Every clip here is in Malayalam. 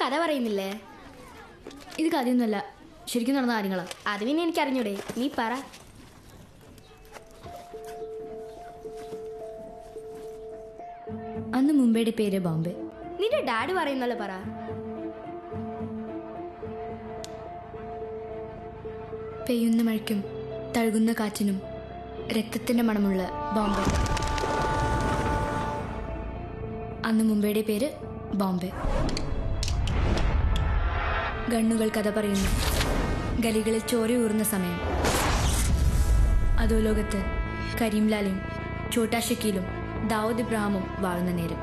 കഥ പറയുന്നില്ലേ? ഇത് കഥയൊന്നുമല്ല, ശരിക്കും നടന്ന കാര്യങ്ങളാ. അത് പിന്നെ എനിക്ക് അറിഞ്ഞൂടെ, നീ പറ. അന്ന് മുംബൈയുടെ പേര് ബോംബെ. നിന്റെ ഡാഡി പറയുന്നല്ലോ, പറ. പെയ്യുന്ന മഴയ്ക്കും തഴുകുന്ന കാറ്റിനും രക്തത്തിന്റെ മണമുള്ള ബോംബെ. അന്ന് മുംബൈയുടെ പേര് ബോംബെ. ഗണ്ണുകൾ കഥ പറയുന്നു, ഗലികളിൽ ചോരയൂറുന്ന സമയം. അതോ ലോകത്ത് കരീംലാലും ഛോട്ടാ ഷക്കീലും ദാവൂദ് ഇബ്രാഹിമും വാഴുന്ന നേരം.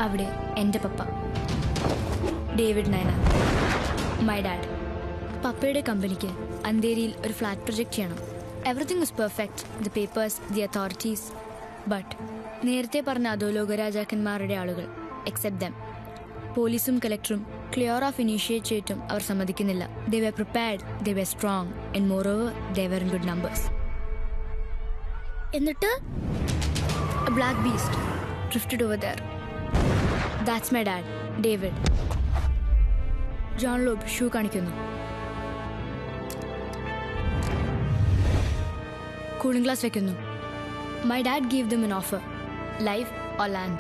അവിടെ എൻ്റെ പപ്പ ഡേവിഡ് നയന, മൈ ഡാഡ്. പപ്പയുടെ കമ്പനിക്ക് അന്തേരിയിൽ ഒരു ഫ്ലാറ്റ് പ്രൊജക്റ്റ് ചെയ്യണം. Everything was perfect, the papers, the authorities. But നേരത്തെ പറഞ്ഞ അധോലോക രാജാക്കന്മാരുടെ ആളുകൾ, എക്സെപ്റ്റ് ദം, പോലീസും കളക്ടറും ക്ലിയർ ഓഫ് ഇനീഷ്യേറ്റ് ചെയ്തിട്ടും അവർ സമ്മതിക്കുന്നില്ല. They were prepared, they were strong, and moreover they were in good numbers. എന്നിട്ട് a black beast drifted over there. That's my dad, David. John lobe shoe കാണിക്കുന്നു. കൂളിംഗ് ഗ്ലാസ് വെക്കുന്നു. My dad give dum an offer, life or land.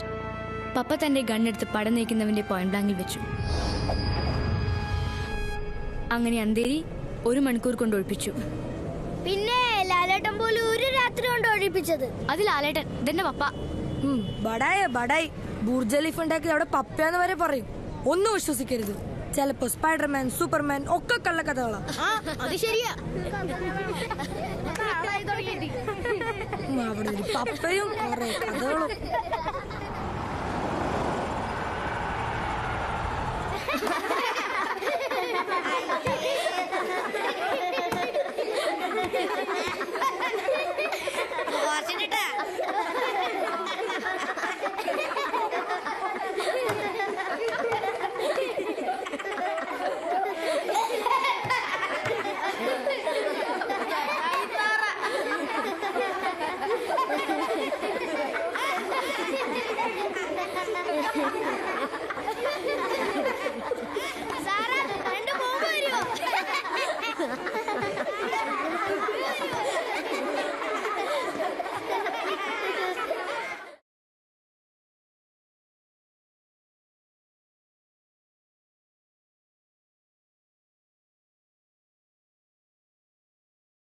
പപ്പ തന്റെ ഗണ്ണെടുത്ത് പടം നയിക്കുന്നവന്റെ പോയിന്റ് ബ്ലാങ്കിൽ വെച്ചു. അങ്ങനെ അന്തേരി 1 മണിക്കൂർ കൊണ്ട് ഒഴിപ്പിച്ചു. പിന്നെ ലാലേട്ടൻ പോലും ഒരു രാത്രി കൊണ്ട് ഒഴിപ്പിച്ചത്. അത് ലാലേട്ടൻ, ഇതെന്റെ പപ്പ. ബടായി ബുർജ് ഖലീഫ ഉണ്ടാക്കി അവിടെ പപ്പയാന്ന് വരെ പറയും. ഒന്നും വിശ്വസിക്കരുത്. ചിലപ്പോ സ്പൈഡർമാൻ, സൂപ്പർമാൻ ഒക്കെ കള്ളക്കഥകളാ. അത് ശരിയാ. അവിടെ ഒരു പപ്പയും കുറെ കഥകളും.